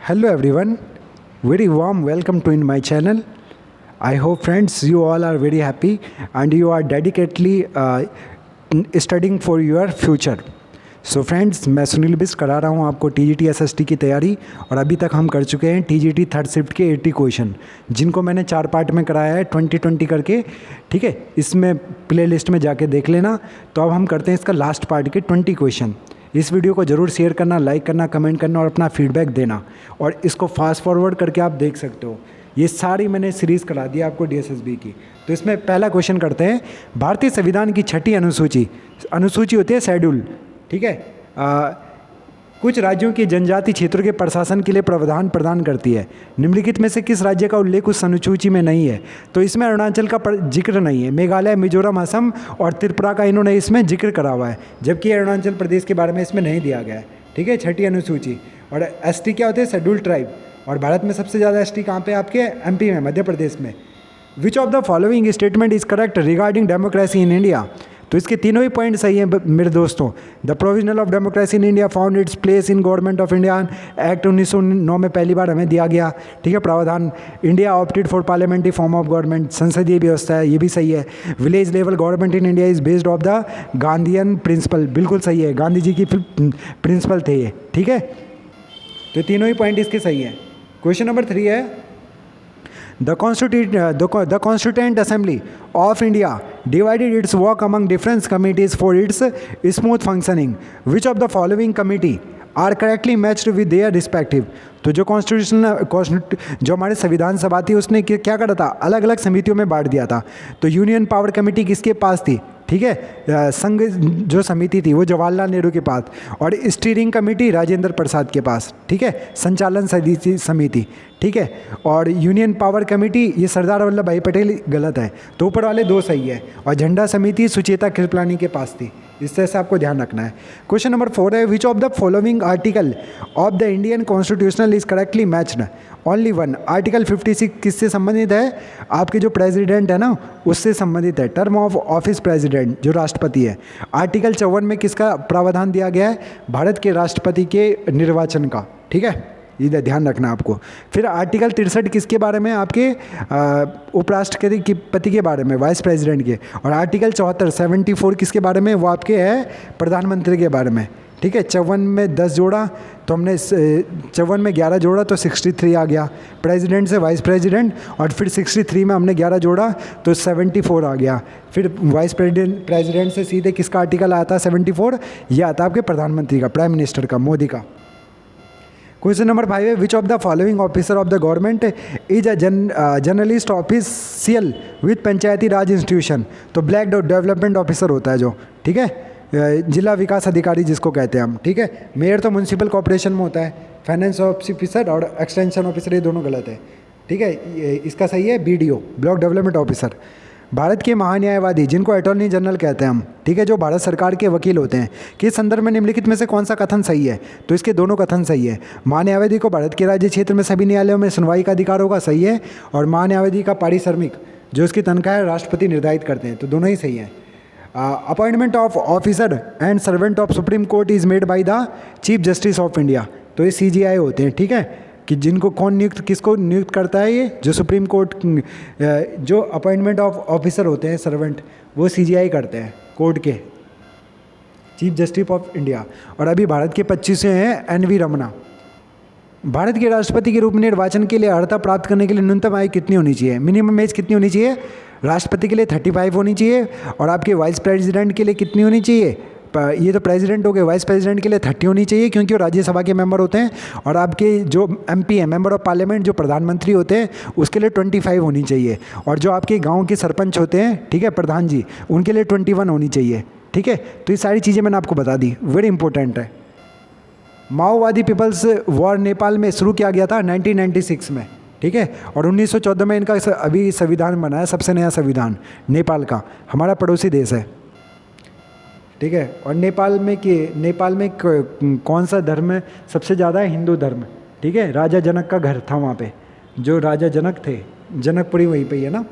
Hello everyone, very warm welcome to in my channel. I hope friends you all are very happy and you are dedicatedly studying for your future. So friends मैं सुनील बिस्ट करा रहा हूँ आपको TGT SST की तैयारी और अभी तक हम कर चुके हैं टीजीटी थर्ड शिफ्ट के 80 क्वेश्चन जिनको मैंने 4 पार्ट में कराया है 2020 करके। ठीक है, इसमें प्ले लिस्ट में जाके देख लेना। तो अब हम करते हैं इसका लास्ट पार्ट के 20 क्वेश्चन। इस वीडियो को ज़रूर शेयर करना, लाइक करना, कमेंट करना और अपना फीडबैक देना। और इसको फास्ट फॉरवर्ड करके आप देख सकते हो। ये सारी मैंने सीरीज़ करा दी आपको डीएसएसबी की। तो इसमें पहला क्वेश्चन करते हैं। भारतीय संविधान की छठी अनुसूची होती है शेड्यूल। ठीक है, कुछ राज्यों की जनजाति क्षेत्रों के प्रशासन के लिए प्रावधान प्रदान करती है। निम्नलिखित में से किस राज्य का उल्लेख उस अनुसूची में नहीं है? तो इसमें अरुणाचल का जिक्र नहीं है। मेघालय, मिजोरम, असम और त्रिपुरा का इन्होंने इसमें जिक्र करा हुआ है, जबकि अरुणाचल प्रदेश के बारे में इसमें नहीं दिया गया है। ठीक है, छठी अनुसूची। और एसटी क्या होते हैं? Schedule tribe. और भारत में सबसे ज़्यादा एसटी कहाँ पे? आपके एमपी में, मध्य प्रदेश में। विच of the following statement is correct regarding democracy in India? तो इसके तीनों ही पॉइंट सही हैं मेरे दोस्तों। The provisional of democracy in India found its place in government of India act 1909 में पहली बार हमें दिया गया। ठीक है, प्रावधान। India opted for parliamentary form of government, संसदीय व्यवस्था है, ये भी सही है। Village level government in India is based of the Gandhian principle, बिल्कुल सही है, गांधी जी की प्रिंसिपल थे ये। ठीक है, तो तीनों ही पॉइंट इसके सही है। क्वेश्चन नंबर 3 है The Constituent Assembly of India divided its work among different committees for its smooth functioning. Which of the following committee are correctly matched with their respective? तो जो जो हमारे संविधान सभा थी उसने क्या करा था? अलग अलग समितियों में बांट दिया था। तो यूनियन पावर कमेटी किसके पास थी? ठीक है, संघ जो समिति थी वो जवाहरलाल नेहरू के पास, और स्टीयरिंग कमेटी राजेंद्र प्रसाद के पास। ठीक है, संचालन समिति। ठीक है, और यूनियन पावर कमेटी ये सरदार वल्लभ भाई पटेल, गलत है। तो ऊपर वाले 2 सही है। और झंडा समिति सुचेता कृपलानी के पास थी। इस तरह से आपको ध्यान रखना है। क्वेश्चन नंबर 4 है विच of the following article of the Indian constitutional is correctly matched? Only one. Article 56 किससे संबंधित है? आपके जो प्रेसिडेंट है ना उससे संबंधित है। टर्म ऑफ ऑफिस प्रेसिडेंट जो राष्ट्रपति है। आर्टिकल 54 में किसका प्रावधान दिया गया है? भारत के राष्ट्रपति के निर्वाचन का। ठीक है, ये ध्यान रखना आपको। फिर आर्टिकल 63 किसके बारे में? आपके उपराष्ट्रपति के बारे में, वाइस प्रेसिडेंट के। और आर्टिकल 74 किसके बारे में? वो आपके है प्रधानमंत्री के बारे में। ठीक है, 54 में 10 जोड़ा तो हमने 54 में 11 जोड़ा तो 63 आ गया प्रेसिडेंट से वाइस प्रेसिडेंट। और फिर 63 में हमने 11 जोड़ा तो 74 आ गया। फिर वाइस प्रेसिडेंट से सीधे किसका आर्टिकल आता है? 74। यह आता है आपके प्रधानमंत्री का, प्राइम मिनिस्टर का, मोदी का। क्वेश्चन नंबर 5 है विच of the following officer of the government is a journalist official with Panchayati Raj institution? तो ब्लैक डेवलपमेंट ऑफिसर होता है जो। ठीक है, जिला विकास अधिकारी जिसको कहते हैं हम। ठीक है, मेयर तो म्यूनसिपल कॉर्पोरेशन में होता है। फाइनेंस ऑफिसर और एक्सटेंशन ऑफिसर ये दोनों गलत है। ठीक है, इसका सही है BDO, block development officer. Bharat के महान्यायवादी जिनको अटॉर्नी जनरल कहते हैं हम, ठीक है, जो भारत सरकार के वकील होते हैं, कि संदर्भ में निम्नलिखित में से कौन सा कथन सही है? तो इसके दोनों कथन सही है। महान्यायवादी को भारत के राज्य क्षेत्र में सभी न्यायालयों में सुनवाई का अधिकार होगा, सही है। और महान्यायवादी का पारिश्रमिक जो इसकी तनख्वाह है राष्ट्रपति निर्धारित करते हैं, तो दोनों ही सही है। Appointment of officer and servant of supreme court is made by the chief justice of India. तो ये सीजीआई होते हैं। ठीक है, कि जिनको किसको नियुक्त करता है? ये जो सुप्रीम कोर्ट जो अपॉइंटमेंट ऑफ ऑफिसर होते हैं, सर्वेंट, वो सीजीआई करते हैं, कोर्ट के, चीफ जस्टिस ऑफ इंडिया। और अभी भारत के 25 हैं एनवी रमना। भारत के राष्ट्रपति के रूप में निर्वाचन के लिए अर्हता प्राप्त करने के लिए न्यूनतम आयु कितनी होनी चाहिए? मिनिमम एज कितनी होनी चाहिए? राष्ट्रपति के लिए 35 होनी चाहिए। और आपके वाइस प्रेसिडेंट के लिए कितनी होनी चाहिए? ये तो प्रेसिडेंट हो गए, वाइस प्रेसिडेंट के लिए 30 होनी चाहिए क्योंकि वो राज्यसभा के मेंबर होते हैं। और आपके जो एमपी हैं, मेंबर ऑफ पार्लियामेंट, जो प्रधानमंत्री होते हैं, उसके लिए 25 होनी चाहिए। और जो आपके गांव के सरपंच होते हैं, ठीक है, प्रधान जी, उनके लिए 21 होनी चाहिए। ठीक है, तो ये सारी चीज़ें मैंने आपको बता दी, वेरी इंपॉर्टेंट है। माओवादी पीपल्स वॉर नेपाल में शुरू किया गया था 1996 में। ठीक है, और 1914 में इनका अभी संविधान बना है, सबसे नया संविधान नेपाल का, हमारा पड़ोसी देश है। ठीक है, और नेपाल में कौन सा धर्म सबसे ज़्यादा है? हिंदू धर्म। ठीक है, राजा जनक का घर था वहाँ पे, जो राजा जनक थे, जनकपुरी वहीं पे ही है ना।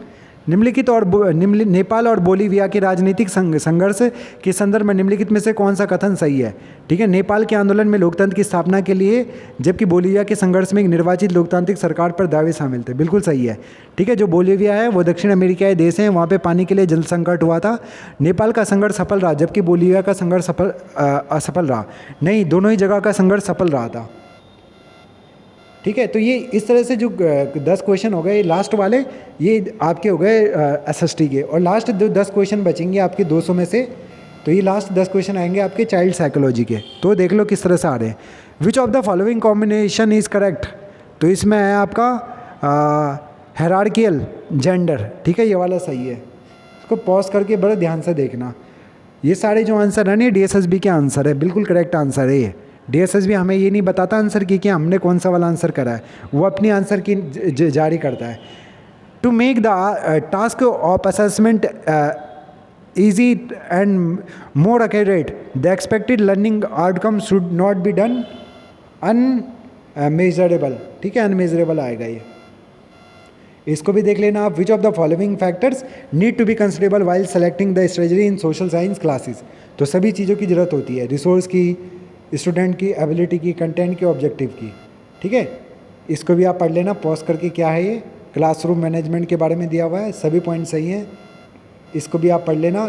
नेपाल और बोलीविया के राजनीतिक संघर्ष के संदर्भ में निम्नलिखित में से कौन सा कथन सही है? ठीक है, नेपाल के आंदोलन में लोकतंत्र की स्थापना के लिए, जबकि बोलीविया के संघर्ष में एक निर्वाचित लोकतांत्रिक सरकार पर दावे शामिल थे। बिल्कुल सही है। ठीक है, जो बोलीविया है वो दक्षिण अमेरिकी देश है, वहाँ पे पानी के लिए जल संकट हुआ था। नेपाल का संघर्ष सफल रहा, जबकि बोलीविया का संघर्ष असफल रहा। नहीं, दोनों ही जगह का संघर्ष सफल रहा था। ठीक है, तो ये इस तरह से जो 10 क्वेश्चन हो गए लास्ट वाले, ये आपके हो गए एसएसटी के। और लास्ट 10 क्वेश्चन बचेंगे आपके 200 में से, तो ये लास्ट 10 क्वेश्चन आएंगे आपके चाइल्ड साइकोलॉजी के। तो देख लो किस तरह से आ रहे हैं। विच of the following combination is correct? तो इसमें है आपका हायरार्कियल जेंडर। ठीक है, ये वाला सही है। इसको पॉज करके बड़े ध्यान से देखना। ये सारे जो आंसर है ना, डीएसएसबी के आंसर है, बिल्कुल करेक्ट आंसर है ये। डीएसएसबी हमें ये नहीं बताता आंसर की कि हमने कौन सा वाला आंसर करा है, वो अपनी आंसर की जारी करता है। To make the task of assessment easy and more accurate, the expected learning outcome should not be done unmeasurable। ठीक है, अनमेजरेबल आएगा ये। इसको भी देख लेना आप। Which of the following factors need to be considerable while selecting the strategy in social science classes? तो सभी चीज़ों की ज़रूरत होती है, रिसोर्स की, स्टूडेंट की एबिलिटी की, कंटेंट की, ऑब्जेक्टिव की। ठीक है, इसको भी आप पढ़ लेना पॉज करके। क्या है ये? क्लासरूम मैनेजमेंट के बारे में दिया हुआ है, सभी पॉइंट सही हैं। इसको भी आप पढ़ लेना।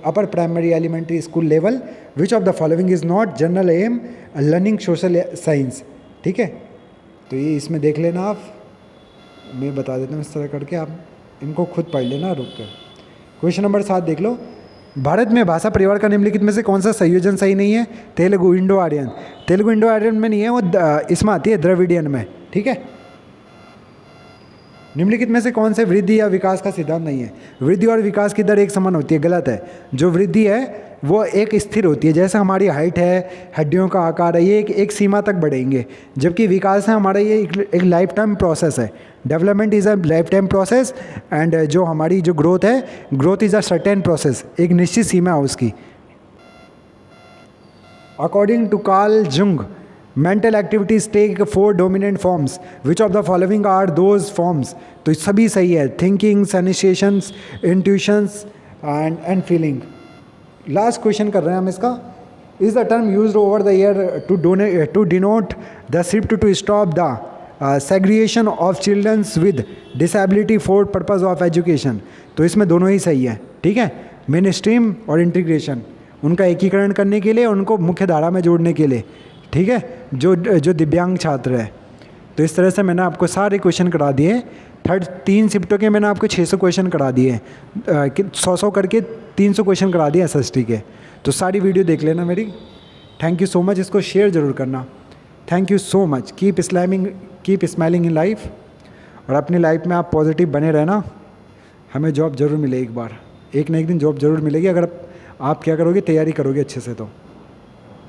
Upper primary elementary school level, which of the following is not general aim learning social science? ठीक है, तो ये इसमें देख लेना आप, मैं बता देता हूँ इस तरह करके, आप इनको खुद पढ़ लेना रुक कर। क्वेश्चन नंबर 7 देख लो। भारत में भाषा परिवार का निम्नलिखित में से कौन सा संयोजन सही नहीं है? Telugu Indo Aryan. Telugu Indo Aryan में नहीं है, वो इसमें आती है द्रविडियन में। ठीक है, निम्नलिखित में से कौन से वृद्धि या विकास का सिद्धांत नहीं है? वृद्धि और विकास की दर एक समान होती है, गलत है। जो वृद्धि है वो एक स्थिर होती है, जैसे हमारी हाइट है, हड्डियों का आकार है, ये एक सीमा तक बढ़ेंगे। जबकि विकास है हमारा, ये एक लाइफ टाइम प्रोसेस है। Development is a life time process and जो हमारी जो ग्रोथ है, growth is a certain process, एक निश्चित सीमा है उसकी। According to Carl Jung, mental activities take 4 dominant forms, which of the following are those forms? तो सभी सही है, thinking, sensations, intuitions and feeling. Last question कर रहे हैं हम इसका। Is the term used over the year to denote the shift to stop the segregation of childrens with disability for purpose of education? तो इसमें दोनों ही सही है। ठीक है, मेन स्ट्रीम और इंटीग्रेशन, उनका एकीकरण करने के लिए, उनको मुख्य धारा में जोड़ने के लिए। ठीक है, जो दिव्यांग छात्र है। तो इस तरह से मैंने आपको सारे क्वेश्चन करा दिए। 3 शिफ्टों के मैंने आपको 600 क्वेश्चन करा दिए, 100 करके 300 क्वेश्चन करा दिए एसएसटी के। तो सारी वीडियो देख लेना मेरी। थैंक यू सो मच, इसको शेयर ज़रूर करना। Thank you so much. Keep smiling in life, और अपनी लाइफ में आप पॉजिटिव बने रहना। हमें जॉब ज़रूर मिले, एक बार एक ना एक दिन जॉब ज़रूर मिलेगी, अगर आप क्या करोगे, तैयारी करोगे अच्छे से। तो